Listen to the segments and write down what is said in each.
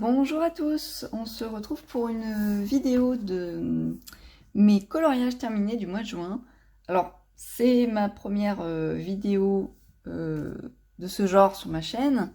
Bonjour à tous, on se retrouve pour une vidéo de mes coloriages terminés du mois de juin. Alors, c'est ma première vidéo de ce genre sur ma chaîne,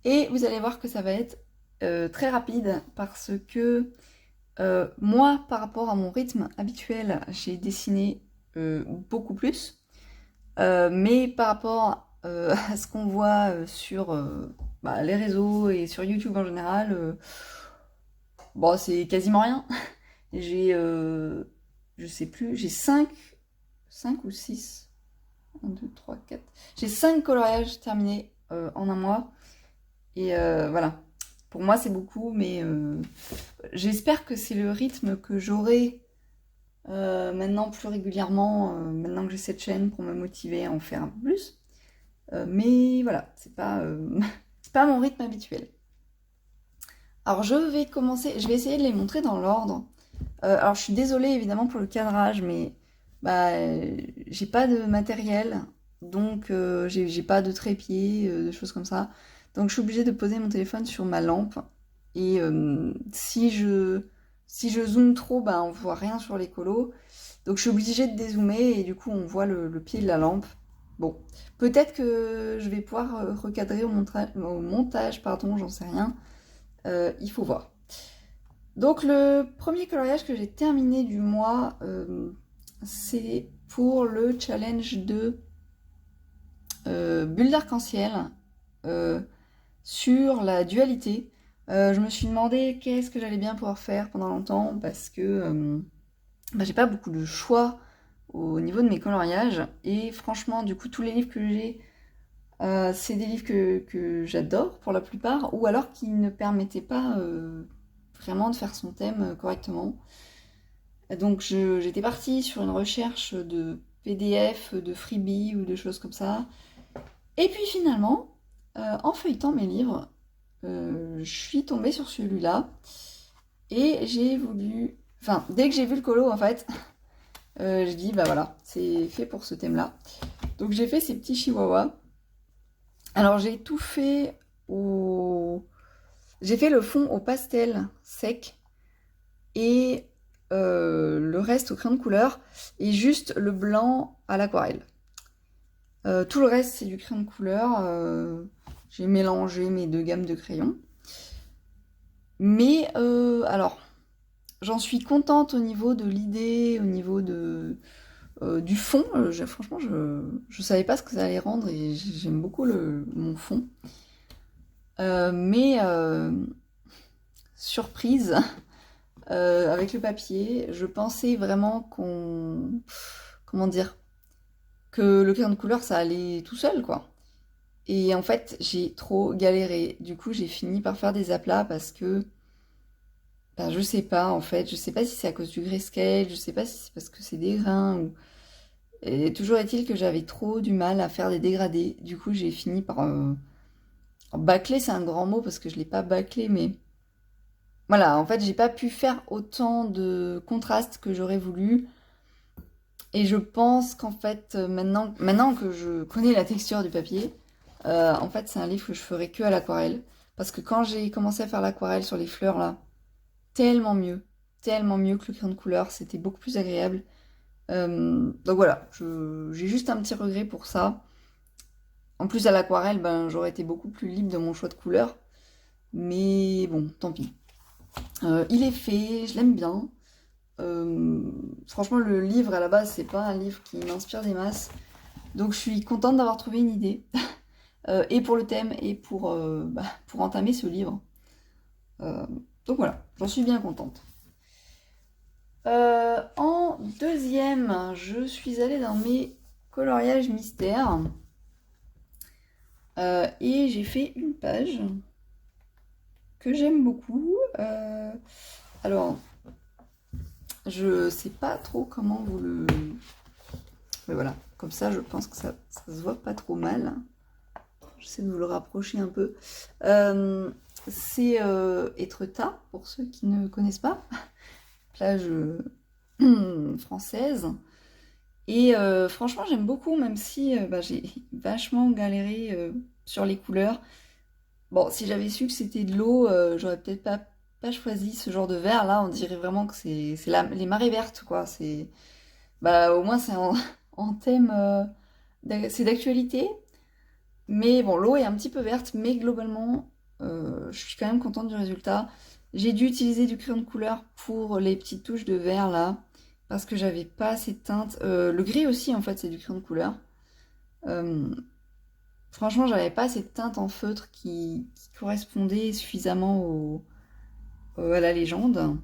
et vous allez voir que ça va être très rapide parce que moi, par rapport à mon rythme habituel, j'ai dessiné beaucoup plus, mais par rapport à ce qu'on voit sur les réseaux et sur YouTube en général, bon, c'est quasiment rien. J'ai, je sais plus, j'ai 5 ou 6, 1, 2, 3, 4. J'ai 5 coloriages terminés en un mois. Et voilà. Pour moi, c'est beaucoup, mais j'espère que c'est le rythme que j'aurai maintenant plus régulièrement, maintenant que j'ai cette chaîne, pour me motiver à en faire un peu plus. Mais voilà, c'est pas, c'est pas mon rythme habituel. Alors je vais commencer, je vais essayer de les montrer dans l'ordre. Alors je suis désolée évidemment pour le cadrage, mais j'ai pas de matériel, donc j'ai pas de trépied, de choses comme ça. Donc je suis obligée de poser mon téléphone sur ma lampe. Et si je zoome trop, on voit rien sur les colos. Donc je suis obligée de dézoomer et du coup on voit le pied de la lampe. Bon, peut-être que je vais pouvoir recadrer au montage, pardon, j'en sais rien. Il faut voir. Donc le premier coloriage que j'ai terminé du mois, c'est pour le challenge de bulle d'arc-en-ciel sur la dualité. Je me suis demandé qu'est-ce que j'allais bien pouvoir faire pendant longtemps parce que j'ai pas beaucoup de choix au niveau de mes coloriages, et franchement du coup tous les livres que j'ai, c'est des livres que j'adore pour la plupart, ou alors qui ne permettaient pas vraiment de faire son thème correctement. Donc j'étais partie sur une recherche de PDF, de freebie ou de choses comme ça. Et puis finalement, en feuilletant mes livres, je suis tombée sur celui-là. Et j'ai voulu... Enfin, dès que j'ai vu le colo, en fait, j'ai dit, bah voilà, c'est fait pour ce thème-là. Donc j'ai fait ces petits chihuahuas. Alors j'ai tout fait au... J'ai fait le fond au pastel sec et le reste au crayon de couleur, et juste le blanc à l'aquarelle. Tout le reste c'est du crayon de couleur. J'ai mélangé mes deux gammes de crayons. Mais alors, j'en suis contente au niveau de l'idée, au niveau du fond. Franchement, je savais pas ce que ça allait rendre, et j'aime beaucoup mon fond. Mais surprise, avec le papier, je pensais vraiment comment dire, que le crayon de couleur ça allait tout seul, quoi. Et en fait, j'ai trop galéré. Du coup, j'ai fini par faire des aplats parce que je sais pas, en fait, je sais pas si c'est à cause du grayscale, je sais pas si c'est parce que c'est des grains ou... Et toujours est-il que j'avais trop du mal à faire des dégradés. Du coup, j'ai fini par bâcler, c'est un grand mot parce que je l'ai pas bâclé, mais voilà, en fait, j'ai pas pu faire autant de contraste que j'aurais voulu. Et je pense qu'en fait, maintenant que je connais la texture du papier, en fait, c'est un livre que je ferai que à l'aquarelle. Parce que quand j'ai commencé à faire l'aquarelle sur les fleurs, là, tellement mieux que le crayon de couleur, c'était beaucoup plus agréable. Donc voilà, j'ai juste un petit regret pour ça. En plus, à l'aquarelle, j'aurais été beaucoup plus libre de mon choix de couleur. Mais bon, tant pis. Il est fait, je l'aime bien. Franchement, le livre à la base, c'est pas un livre qui m'inspire des masses. Donc je suis contente d'avoir trouvé une idée. Et pour le thème, et pour entamer ce livre. Donc voilà, j'en suis bien contente. En deuxième, je suis allée dans mes coloriages mystères. Et j'ai fait une page que j'aime beaucoup. Alors, je sais pas trop comment vous le... Mais voilà, comme ça, je pense que ça se voit pas trop mal. J'essaie de vous le rapprocher un peu. C'est Étretat, pour ceux qui ne connaissent pas. Plage française. Et franchement, j'aime beaucoup, même si j'ai vachement galéré sur les couleurs. Bon, si j'avais su que c'était de l'eau, j'aurais peut-être pas choisi ce genre de verre. Là, on dirait vraiment que c'est les marées vertes, quoi. Bah, au moins, c'est en thème, c'est d'actualité. Mais bon, l'eau est un petit peu verte, mais globalement, je suis quand même contente du résultat. J'ai dû utiliser du crayon de couleur pour les petites touches de vert, là, parce que j'avais pas assez de teinte. Le gris aussi, en fait, c'est du crayon de couleur. Euh, Franchement, j'avais pas assez de teinte en feutre qui correspondait suffisamment à la légende.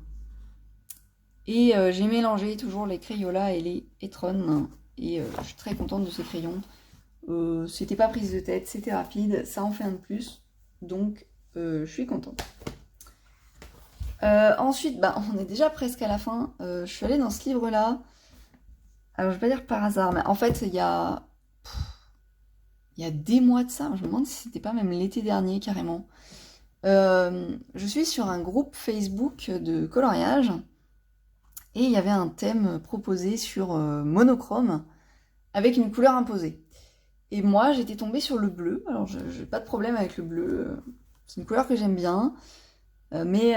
Et j'ai mélangé toujours les Crayola et les Etron. Et je suis très contente de ces crayons. C'était pas prise de tête, c'était rapide, ça en fait un de plus. Donc je suis contente. Ensuite, bah, on est déjà presque à la fin. Je suis allée dans ce livre-là. Alors je vais pas dire par hasard, mais en fait il y a des mois de ça. Je me demande si c'était pas même l'été dernier carrément. Je suis sur un groupe Facebook de coloriage et il y avait un thème proposé sur monochrome avec une couleur imposée. Et moi j'étais tombée sur le bleu, alors je n'ai pas de problème avec le bleu, c'est une couleur que j'aime bien, mais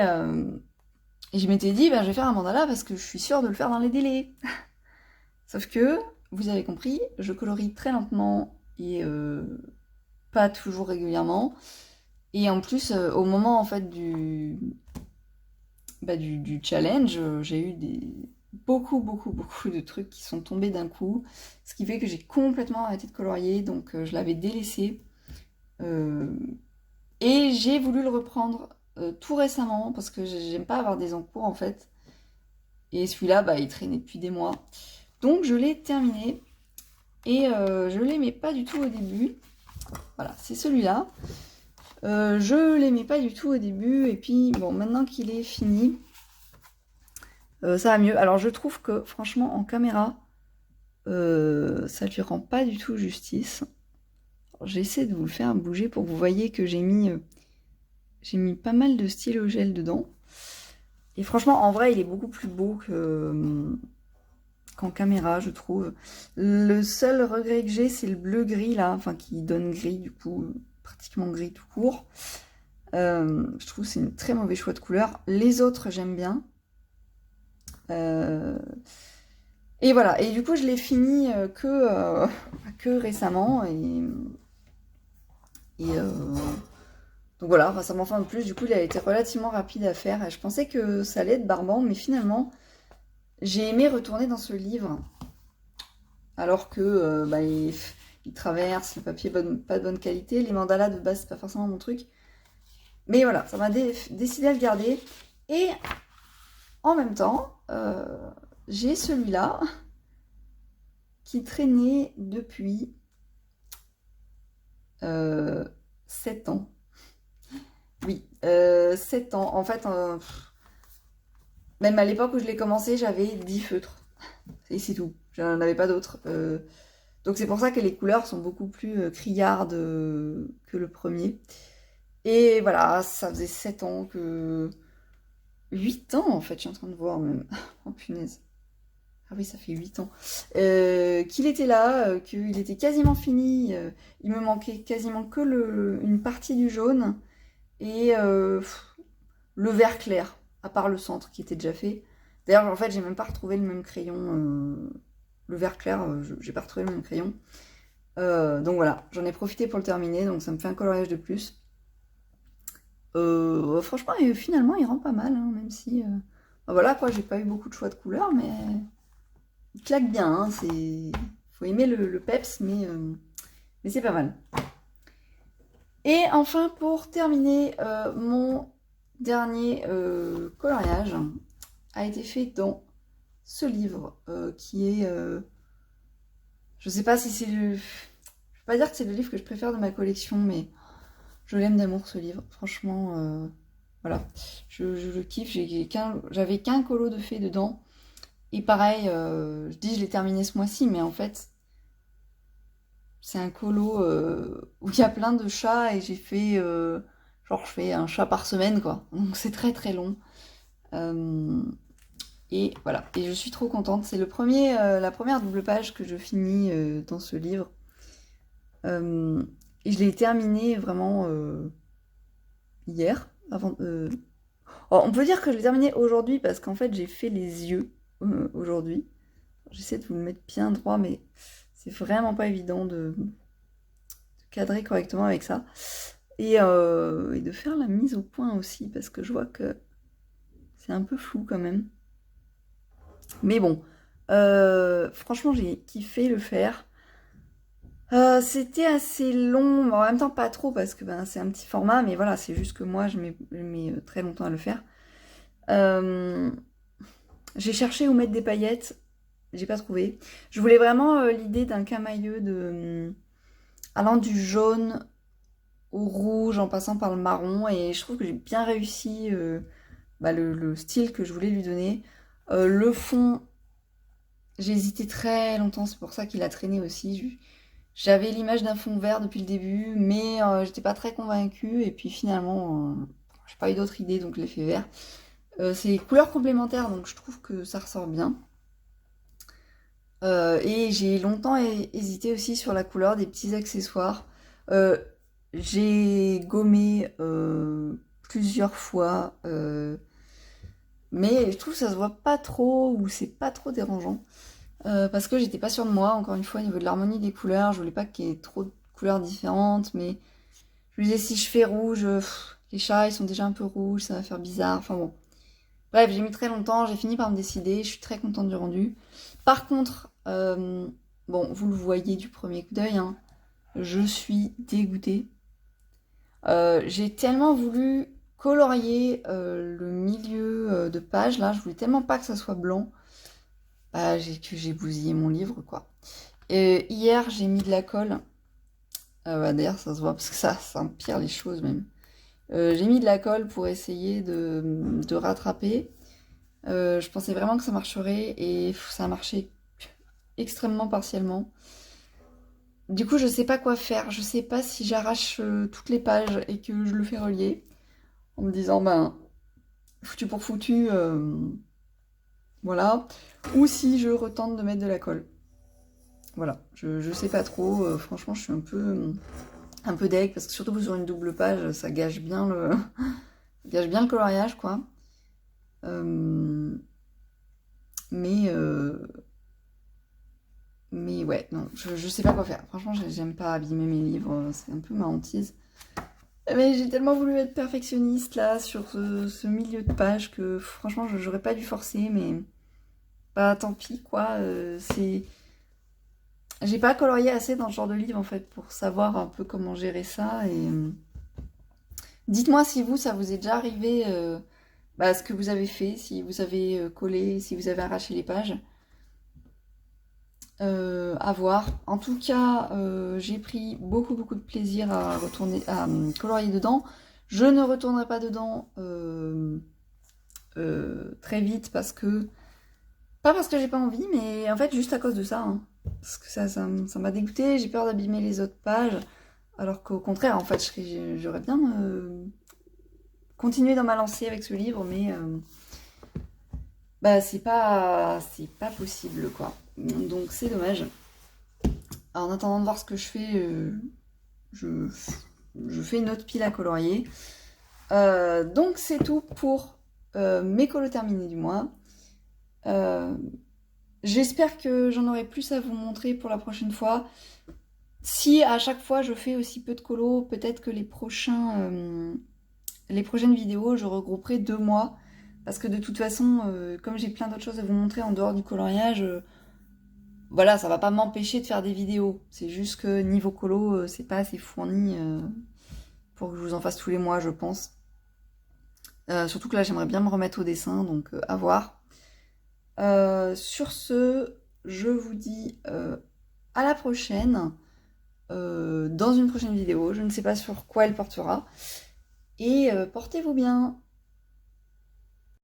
et je m'étais dit bah, je vais faire un mandala parce que je suis sûre de le faire dans les délais. Sauf que, vous avez compris, je colorie très lentement et pas toujours régulièrement. Et en plus, au moment en fait du challenge, j'ai eu beaucoup de trucs qui sont tombés d'un coup. Ce qui fait que j'ai complètement arrêté de colorier, donc je l'avais délaissé. Et j'ai voulu le reprendre tout récemment, parce que j'aime pas avoir des encours en fait. Et celui-là, bah, il traînait depuis des mois. Donc je l'ai terminé. Et je l'aimais pas du tout au début. Voilà, c'est celui-là. Je l'aimais pas du tout au début, et puis bon, maintenant qu'il est fini, ça va mieux. Alors je trouve que franchement en caméra, ça lui rend pas du tout justice. J'essaie de vous le faire bouger pour que vous voyez que j'ai mis pas mal de stylo gel dedans. Et franchement, en vrai, il est beaucoup plus beau qu'en caméra, je trouve. Le seul regret que j'ai, c'est le bleu-gris là, enfin qui donne gris du coup, pratiquement gris tout court. Je trouve que c'est une très mauvais choix de couleur. Les autres, j'aime bien. Et voilà, et du coup, je l'ai fini que récemment. Donc voilà, enfin, ça m'en fait un plus. Du coup, il a été relativement rapide à faire. Je pensais que ça allait être barbant, mais finalement, j'ai aimé retourner dans ce livre. Alors que bah, il traverse, le papier pas de bonne qualité. Les mandalas de base, c'est pas forcément mon truc. Mais voilà, ça m'a décidé à le garder. Et en même temps, j'ai celui-là qui traînait depuis 7 ans. Oui, 7 ans. En fait, même à l'époque où je l'ai commencé, j'avais 10 feutres. Et c'est tout. J'en avais pas d'autres. Donc c'est pour ça que les couleurs sont beaucoup plus criardes que le premier. Et voilà, ça faisait 7 ans que... 8 ans en fait, je suis en train de voir même. Oh punaise. Ah oui, ça fait 8 ans. Qu'il était là, qu'il était quasiment fini. Il me manquait quasiment que une partie du jaune et le vert clair, à part le centre qui était déjà fait. D'ailleurs, en fait, j'ai même pas retrouvé le même crayon. Le vert clair, j'ai pas retrouvé le même crayon. Donc voilà, j'en ai profité pour le terminer, donc ça me fait un coloriage de plus. Franchement, finalement, il rend pas mal, hein, même si... voilà, quoi, j'ai pas eu beaucoup de choix de couleurs, mais... Il claque bien, hein, faut aimer le peps, mais c'est pas mal. Et enfin, pour terminer, mon dernier coloriage a été fait dans ce livre qui est... je sais pas si c'est le... Je vais pas dire que c'est le livre que je préfère de ma collection, mais je l'aime d'amour ce livre. Franchement, voilà, je le kiffe. J'avais qu'un colo de fées dedans. Et pareil, je dis je l'ai terminé ce mois-ci, mais en fait, c'est un colo où il y a plein de chats et j'ai fait, genre je fais un chat par semaine, quoi. Donc c'est très très long. Et voilà, et je suis trop contente. C'est la première double page que je finis dans ce livre. Et je l'ai terminé vraiment hier. On peut dire que je l'ai terminé aujourd'hui parce qu'en fait j'ai fait les yeux aujourd'hui. J'essaie de vous le mettre bien droit, mais c'est vraiment pas évident de cadrer correctement avec ça. Et de faire la mise au point aussi, parce que je vois que c'est un peu flou quand même. Mais bon, franchement j'ai kiffé le faire. C'était assez long, mais en même temps pas trop, parce que c'est un petit format, mais voilà, c'est juste que moi je mets très longtemps à le faire. J'ai cherché où mettre des paillettes, j'ai pas trouvé. Je voulais vraiment l'idée d'un camailleux allant du jaune au rouge en passant par le marron, et je trouve que j'ai bien réussi le style que je voulais lui donner. Le fond, j'ai hésité très longtemps, c'est pour ça qu'il a traîné aussi. J'avais l'image d'un fond vert depuis le début, mais j'étais pas très convaincue, et puis finalement, j'ai pas eu d'autre idée, donc je l'ai fait vert. C'est couleurs complémentaires, donc je trouve que ça ressort bien. Et j'ai longtemps hésité aussi sur la couleur des petits accessoires. J'ai gommé plusieurs fois, mais je trouve que ça se voit pas trop, ou c'est pas trop dérangeant. Parce que j'étais pas sûre de moi, encore une fois, au niveau de l'harmonie des couleurs, je voulais pas qu'il y ait trop de couleurs différentes, mais je me disais si je fais rouge, les chats ils sont déjà un peu rouges, ça va faire bizarre, enfin bon. Bref, j'ai mis très longtemps, j'ai fini par me décider, je suis très contente du rendu. Par contre, bon, vous le voyez du premier coup d'œil, hein, je suis dégoûtée. J'ai tellement voulu colorier le milieu de page, là, je voulais tellement pas que ça soit blanc, que j'ai bousillé mon livre, quoi. Et hier, j'ai mis de la colle. D'ailleurs, ça se voit, parce que ça empire les choses, même. J'ai mis de la colle pour essayer de rattraper. Je pensais vraiment que ça marcherait, et ça a marché extrêmement partiellement. Du coup, je sais pas quoi faire. Je sais pas si j'arrache toutes les pages et que je le fais relier, en me disant, foutu pour foutu, voilà. Ou si je retente de mettre de la colle. Voilà, je sais pas trop. Franchement, je suis un peu deg, parce que surtout sur une double page, ça gâche bien le coloriage, quoi. Mais ouais, non, je sais pas quoi faire. Franchement, j'aime pas abîmer mes livres, c'est un peu ma hantise. Mais j'ai tellement voulu être perfectionniste là sur ce milieu de page que franchement, j'aurais pas dû forcer, mais tant pis quoi. J'ai pas colorié assez dans ce genre de livre en fait pour savoir un peu comment gérer ça. Et dites-moi si ça vous est déjà arrivé, ce que vous avez fait, si vous avez collé, si vous avez arraché les pages. À voir. En tout cas, j'ai pris beaucoup de plaisir à colorier dedans. Je ne retournerai pas dedans très vite pas parce que j'ai pas envie, mais en fait juste à cause de ça, hein. Parce que ça m'a dégoûté. J'ai peur d'abîmer les autres pages, alors qu'au contraire, en fait, j'aurais bien continué dans ma lancée avec ce livre, mais c'est pas possible, quoi. Donc c'est dommage. En attendant de voir ce que je fais, je fais une autre pile à colorier. Donc c'est tout pour mes colos terminés du mois. J'espère que j'en aurai plus à vous montrer pour la prochaine fois. Si à chaque fois je fais aussi peu de colos, peut-être que les prochaines vidéos, je regrouperai 2 mois. Parce que de toute façon, comme j'ai plein d'autres choses à vous montrer en dehors du coloriage, voilà, ça va pas m'empêcher de faire des vidéos. C'est juste que niveau colo, c'est pas assez fourni pour que je vous en fasse tous les mois, je pense. Surtout que là, j'aimerais bien me remettre au dessin, donc à voir. Sur ce, je vous dis à la prochaine, dans une prochaine vidéo. Je ne sais pas sur quoi elle portera. Et portez-vous bien.